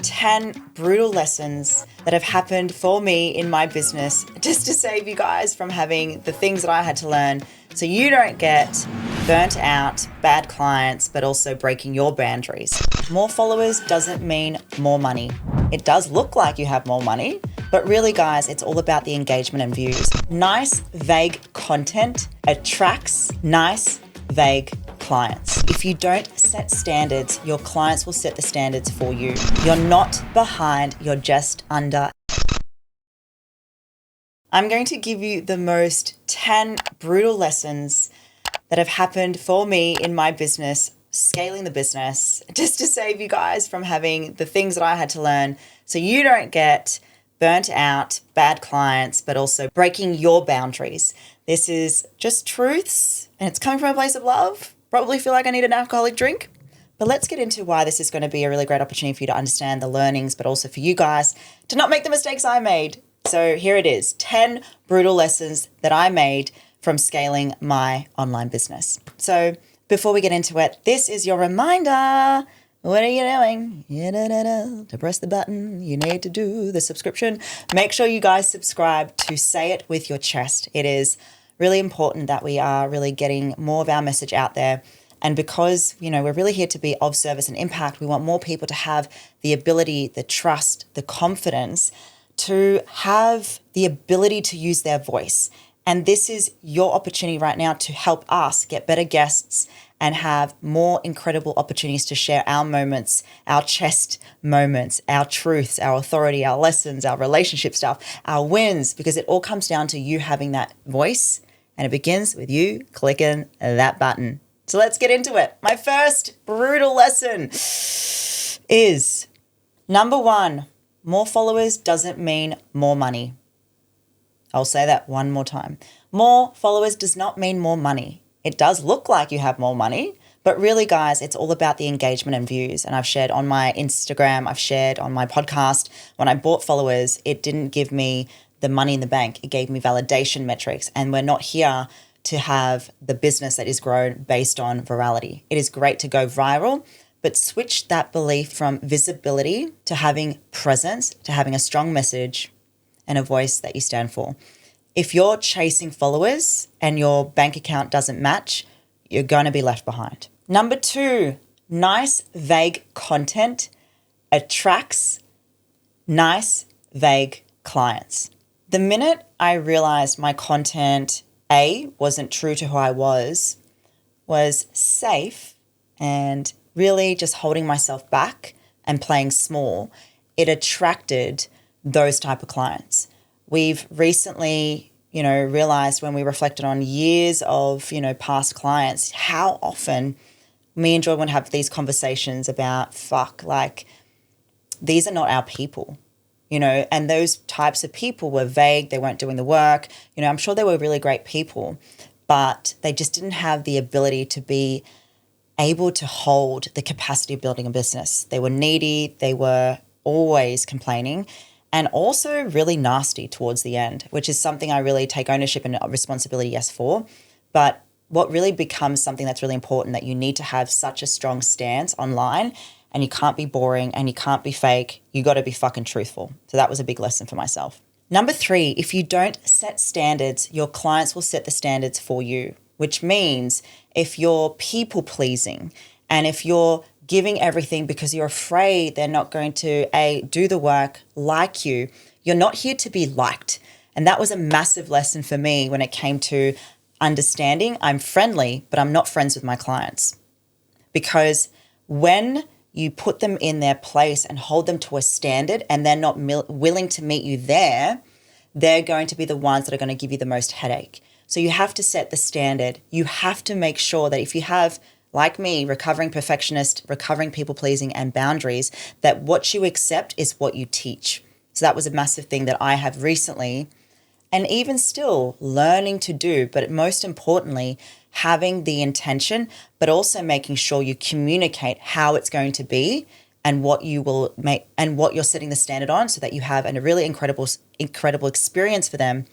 10 brutal lessons that have happened for me in my business just to save you guys from having the things that I had to learn so you don't get burnt out, bad clients, but also breaking your boundaries. More followers doesn't mean more money. It does look like you have more money, but really, guys, it's all about the engagement and views. Nice, vague content attracts nice, vague clients. If you don't set standards, your clients will set the standards for you. You're not behind, you're just under. I'm going to give you the most 10 brutal lessons that have happened for me in my business, scaling the business, just to save you guys from having the things that I had to learn so you don't get burnt out, bad clients, but also breaking your boundaries. This is just truths and it's coming from a place of love. Probably feel like I need an alcoholic drink, but let's get into why this is going to be a really great opportunity for you to understand the learnings, but also for you guys to not make the mistakes I made. So here it is, 10 brutal lessons that I made from scaling my online business. So before we get into it, this is your reminder. What are you doing? To press the button, you need to do the subscription. Make sure you guys subscribe to say it with your chest. It is really important that we are really getting more of our message out there. And because, we're really here to be of service and impact, we want more people to have the ability, the trust, the confidence to have the ability to use their voice. And this is your opportunity right now to help us get better guests and have more incredible opportunities to share our moments, our chest moments, our truths, our authority, our lessons, our relationship stuff, our wins, because it all comes down to you having that voice. And it begins with you clicking that button. So let's get into it. My first brutal lesson is number 1, more followers doesn't mean more money. I'll say that one more time. More followers does not mean more money. It does look like you have more money, but really, guys, it's all about the engagement and views. And I've shared on my Instagram, I've shared on my podcast, when I bought followers, it didn't give me the money in the bank. It gave me validation metrics. And we're not here to have the business that is grown based on virality. It is great to go viral, but switch that belief from visibility to having presence, to having a strong message and a voice that you stand for. If you're chasing followers and your bank account doesn't match, you're going to be left behind. Number 2, nice, vague content attracts nice, vague clients. The minute I realized my content, wasn't true to who I was safe and really just holding myself back and playing small, it attracted those type of clients. We've recently, realized when we reflected on years of, past clients, how often me and Joy would have these conversations about, these are not our people, and those types of people were vague. They weren't doing the work. I'm sure they were really great people, but they just didn't have the ability to be able to hold the capacity of building a business. They were needy. They were always complaining and also really nasty towards the end, which is something I really take ownership and responsibility, for. But what really becomes something that's really important, that you need to have such a strong stance online, and you can't be boring and you can't be fake. You got to be fucking truthful. So that was a big lesson for myself. Number 3, if you don't set standards, your clients will set the standards for you, which means if you're people pleasing and if you're giving everything because you're afraid they're not going to do the work like you, you're not here to be liked. And that was a massive lesson for me when it came to understanding I'm friendly, but I'm not friends with my clients. Because when you put them in their place and hold them to a standard and they're not willing to meet you there, they're going to be the ones that are going to give you the most headache. So you have to set the standard. You have to make sure that if you have, like me, recovering perfectionist, recovering people-pleasing and boundaries, that what you accept is what you teach. So that was a massive thing that I have recently and even still learning to do, but most importantly, having the intention, but also making sure you communicate how it's going to be and what you will make and what you're setting the standard on, so that you have a really incredible experience for them,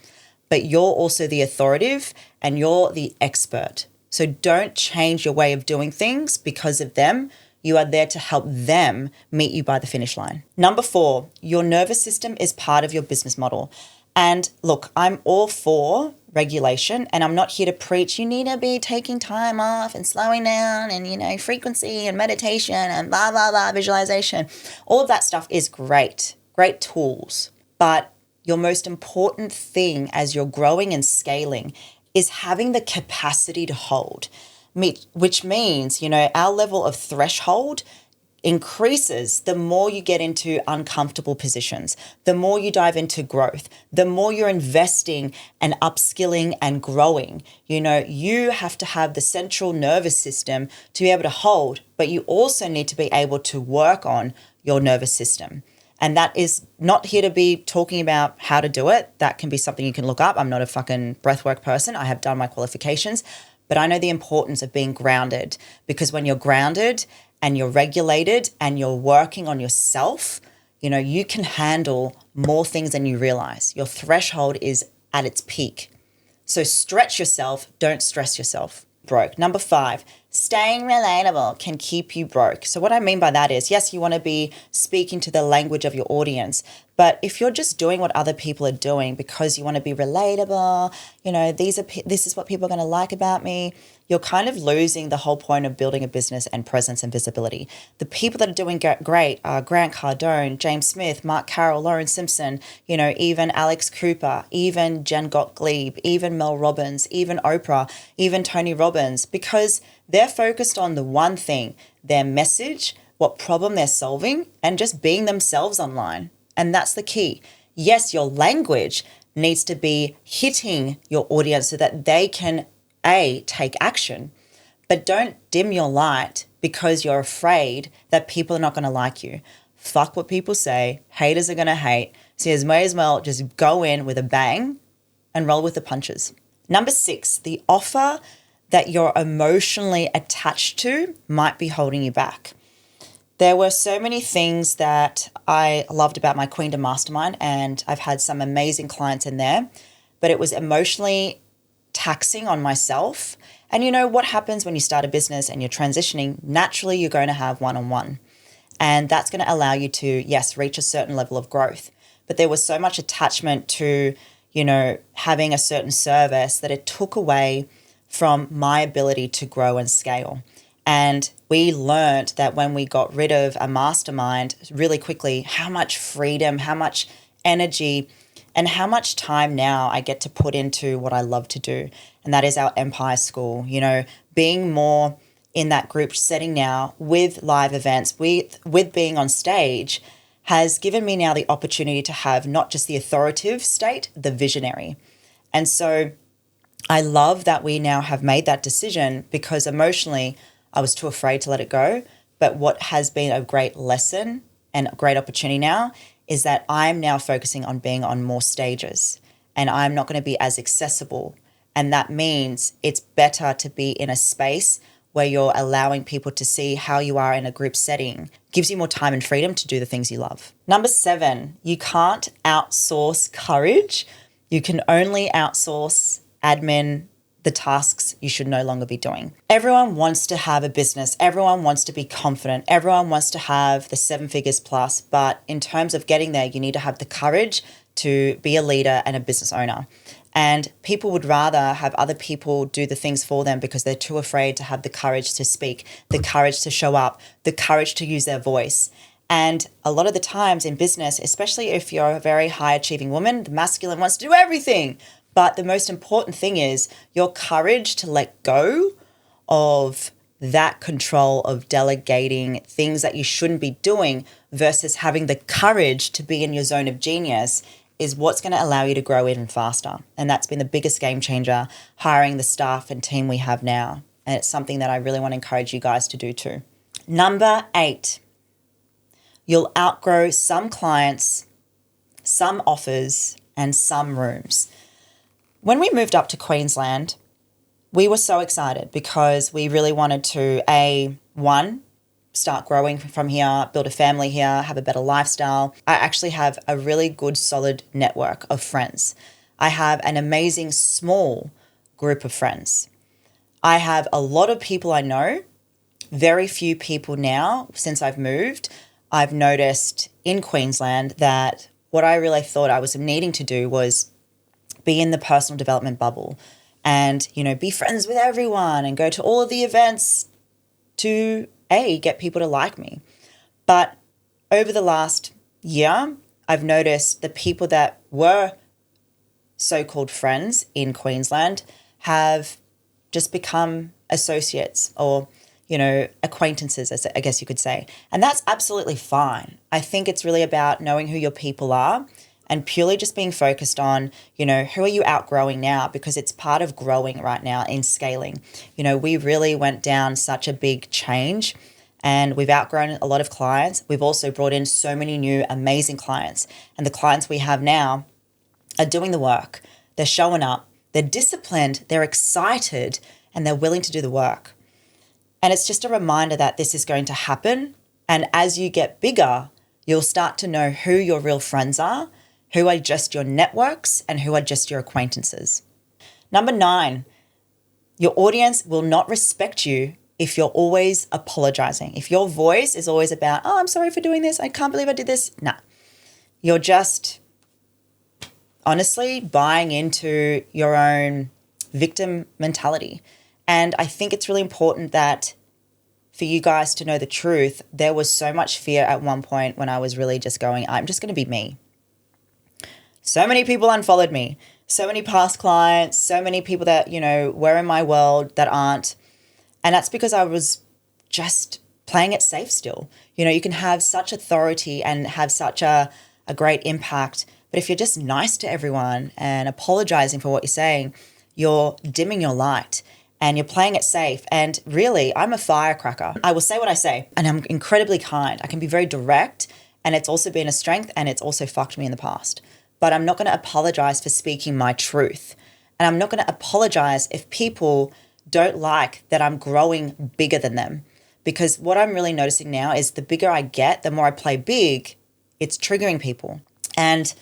but you're also the authoritative and you're the expert. So don't change your way of doing things because of them. You are there to help them meet you by the finish line. Number 4, your nervous system is part of your business model. And look, I'm all for regulation, and I'm not here to preach you need to be taking time off and slowing down and, frequency and meditation and blah, blah, blah, visualization. All of that stuff is great tools. But your most important thing as you're growing and scaling is having the capacity to hold, which means, our level of threshold increases the more you get into uncomfortable positions, the more you dive into growth, the more you're investing and upskilling and growing. You have to have the central nervous system to be able to hold, but you also need to be able to work on your nervous system. And that is not here to be talking about how to do it. That can be something you can look up. I'm not a fucking breathwork person. I have done my qualifications, but I know the importance of being grounded, because when you're grounded and you're regulated and you're working on yourself, you can handle more things than you realize. Your threshold is at its peak. So stretch yourself, don't stress yourself. Broke. Number 5, staying relatable can keep you broke. So what I mean by that is, yes, you want to be speaking to the language of your audience, but if you're just doing what other people are doing because you want to be relatable, this is what people are going to like about me, you're kind of losing the whole point of building a business and presence and visibility. The people that are doing great are Grant Cardone, James Smith, Mark Carroll, Lauren Simpson, even Alex Cooper, even Jen Gottlieb, even Mel Robbins, even Oprah, even Tony Robbins, because they're focused on the one thing, their message, what problem they're solving, and just being themselves online. And that's the key. Yes, your language needs to be hitting your audience so that they can, take action, but don't dim your light because you're afraid that people are not going to like you. Fuck what people say. Haters are going to hate. So you may as well just go in with a bang and roll with the punches. Number 6, the offer that you're emotionally attached to might be holding you back. There were so many things that I loved about my Queendom Mastermind, and I've had some amazing clients in there, but it was emotionally taxing on myself. And what happens when you start a business and you're transitioning? Naturally, you're going to have one-on-one, and that's going to allow you to, yes, reach a certain level of growth. But there was so much attachment to, having a certain service that it took away from my ability to grow and scale. And we learned that when we got rid of a mastermind really quickly, how much freedom, how much energy, and how much time now I get to put into what I love to do. And that is our Empire School, being more in that group setting now with live events, with being on stage, has given me now the opportunity to have not just the authoritative state, the visionary. And so I love that we now have made that decision, because emotionally I was too afraid to let it go. But what has been a great lesson and a great opportunity now is that I'm now focusing on being on more stages, and I'm not going to be as accessible. And that means it's better to be in a space where you're allowing people to see how you are in a group setting. Gives you more time and freedom to do the things you love. Number 7, you can't outsource courage. You can only outsource admin, the tasks you should no longer be doing. Everyone wants to have a business. Everyone wants to be confident. Everyone wants to have the 7 figures plus. But in terms of getting there, you need to have the courage to be a leader and a business owner. And people would rather have other people do the things for them because they're too afraid to have the courage to speak, the courage to show up, the courage to use their voice. And a lot of the times in business, especially if you're a very high achieving woman, the masculine wants to do everything. But the most important thing is your courage to let go of that control of delegating things that you shouldn't be doing versus having the courage to be in your zone of genius is what's going to allow you to grow even faster. And that's been the biggest game changer, hiring the staff and team we have now. And it's something that I really want to encourage you guys to do too. Number 8, you'll outgrow some clients, some offers, and some rooms. When we moved up to Queensland, we were so excited because we really wanted to, start growing from here, build a family here, have a better lifestyle. I actually have a really good, solid network of friends. I have an amazing small group of friends. I have a lot of people I know very few people now, since I've moved, I've noticed in Queensland that what I really thought I was needing to do was be in the personal development bubble and, be friends with everyone and go to all of the events to, get people to like me. But over the last year, I've noticed the people that were so-called friends in Queensland have just become associates or, acquaintances, as I guess you could say. And that's absolutely fine. I think it's really about knowing who your people are and purely just being focused on, who are you outgrowing now? Because it's part of growing right now in scaling. We really went down such a big change and we've outgrown a lot of clients. We've also brought in so many new amazing clients. And the clients we have now are doing the work. They're showing up. They're disciplined. They're excited and they're willing to do the work. And it's just a reminder that this is going to happen. And as you get bigger, you'll start to know who your real friends are, who are just your networks, and who are just your acquaintances. Number 9, your audience will not respect you if you're always apologizing. If your voice is always about, oh, I'm sorry for doing this. I can't believe I did this. Nah, you're just honestly buying into your own victim mentality. And I think it's really important that for you guys to know the truth. There was so much fear at one point when I was really just going, I'm just going to be me. So many people unfollowed me. So many past clients, so many people that, were in my world that aren't. And that's because I was just playing it safe still. You can have such authority and have such a great impact. But if you're just nice to everyone and apologizing for what you're saying, you're dimming your light and you're playing it safe. And really, I'm a firecracker. I will say what I say and I'm incredibly kind. I can be very direct and it's also been a strength and it's also fucked me in the past. But I'm not going to apologize for speaking my truth. And I'm not going to apologize if people don't like that I'm growing bigger than them. Because what I'm really noticing now is the bigger I get, the more I play big, it's triggering people. And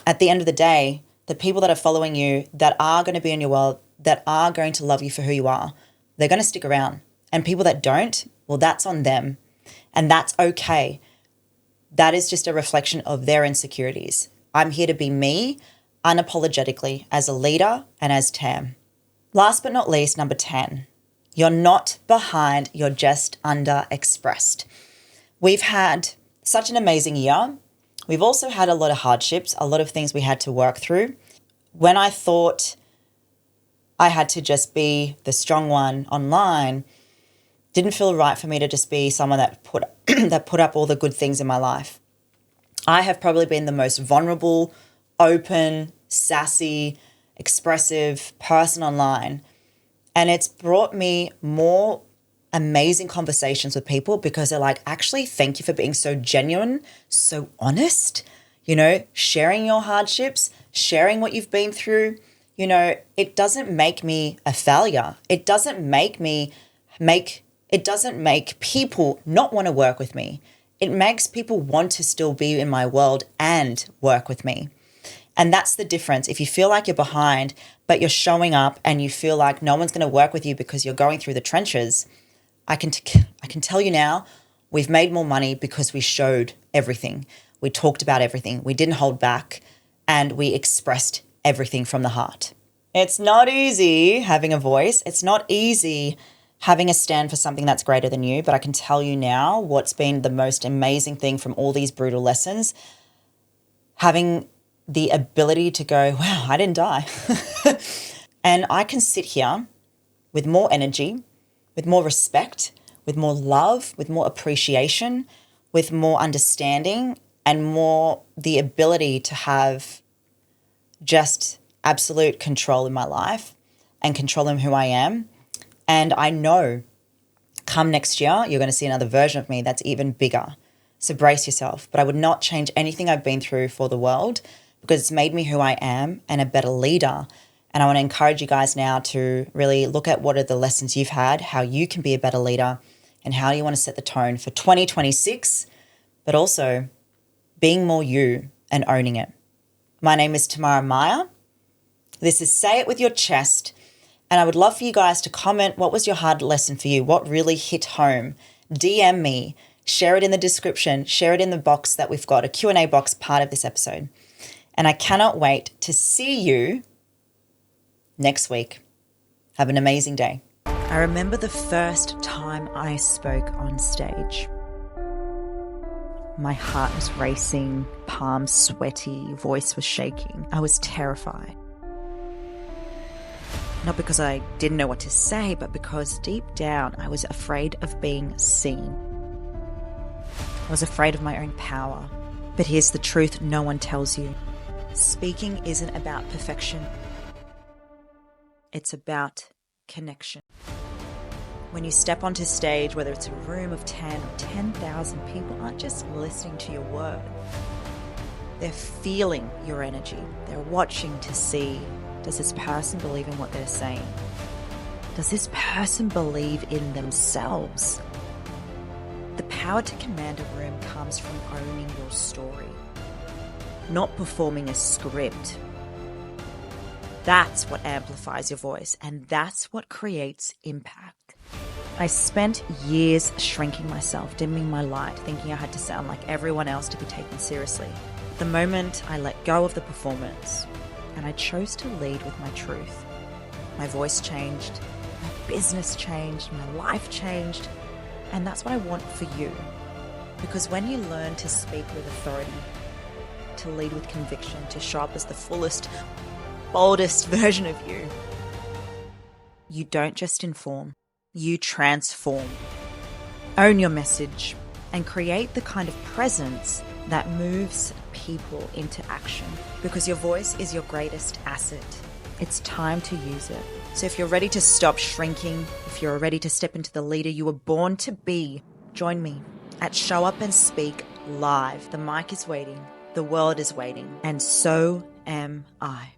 at the end of the day, the people that are following you, that are going to be in your world, that are going to love you for who you are, they're going to stick around. And people that don't, well, that's on them. And that's okay. That is just a reflection of their insecurities. I'm here to be me, unapologetically, as a leader and as Tam. Last but not least, number 10, you're not behind, you're just underexpressed. We've had such an amazing year. We've also had a lot of hardships, a lot of things we had to work through. When I thought I had to just be the strong one online, didn't feel right for me to just be someone that put up all the good things in my life. I have probably been the most vulnerable, open, sassy, expressive person online. And it's brought me more amazing conversations with people because they're like, actually, thank you for being so genuine, so honest, sharing your hardships, sharing what you've been through. It doesn't make me a failure. It doesn't make people not want to work with me. It makes people want to still be in my world and work with me. And that's the difference. If you feel like you're behind, but you're showing up and you feel like no one's going to work with you because you're going through the trenches, I can tell you now, we've made more money because we showed everything. We talked about everything. We didn't hold back and we expressed everything from the heart. It's not easy having a voice. It's not easy having a stand for something that's greater than you. But I can tell you now what's been the most amazing thing from all these brutal lessons, having the ability to go, wow, I didn't die. And I can sit here with more energy, with more respect, with more love, with more appreciation, with more understanding, and more the ability to have just absolute control in my life and control in who I am. And I know come next year, you're going to see another version of me that's even bigger. So brace yourself. But I would not change anything I've been through for the world because it's made me who I am and a better leader. And I want to encourage you guys now to really look at what are the lessons you've had, how you can be a better leader, and how you want to set the tone for 2026, but also being more you and owning it. My name is Tamara Meyer. This is Say It With Your Chest. And I would love for you guys to comment, what was your hard lesson for you? What really hit home? DM me, share it in the description, share it in the box that we've got, a Q&A box part of this episode. And I cannot wait to see you next week. Have an amazing day. I remember the first time I spoke on stage. My heart was racing, palms sweaty, voice was shaking. I was terrified. Not because I didn't know what to say, but because deep down I was afraid of being seen. I was afraid of my own power. But here's the truth no one tells you. Speaking isn't about perfection. It's about connection. When you step onto stage, whether it's a room of 10 or 10,000 people aren't just listening to your words. They're feeling your energy. They're watching to see, does this person believe in what they're saying? Does this person believe in themselves? The power to command a room comes from owning your story, not performing a script. That's what amplifies your voice, and that's what creates impact. I spent years shrinking myself, dimming my light, thinking I had to sound like everyone else to be taken seriously. The moment I let go of the performance and I chose to lead with my truth, my voice changed, my business changed, my life changed, and that's what I want for you. Because when you learn to speak with authority, to lead with conviction, to show up as the fullest, boldest version of you, you don't just inform. You transform. Own your message and create the kind of presence that moves people into action, because your voice is your greatest asset. It's time to use it. So if you're ready to stop shrinking, if you're ready to step into the leader you were born to be, join me at Show Up and Speak Live. The mic is waiting, the world is waiting, and so am I.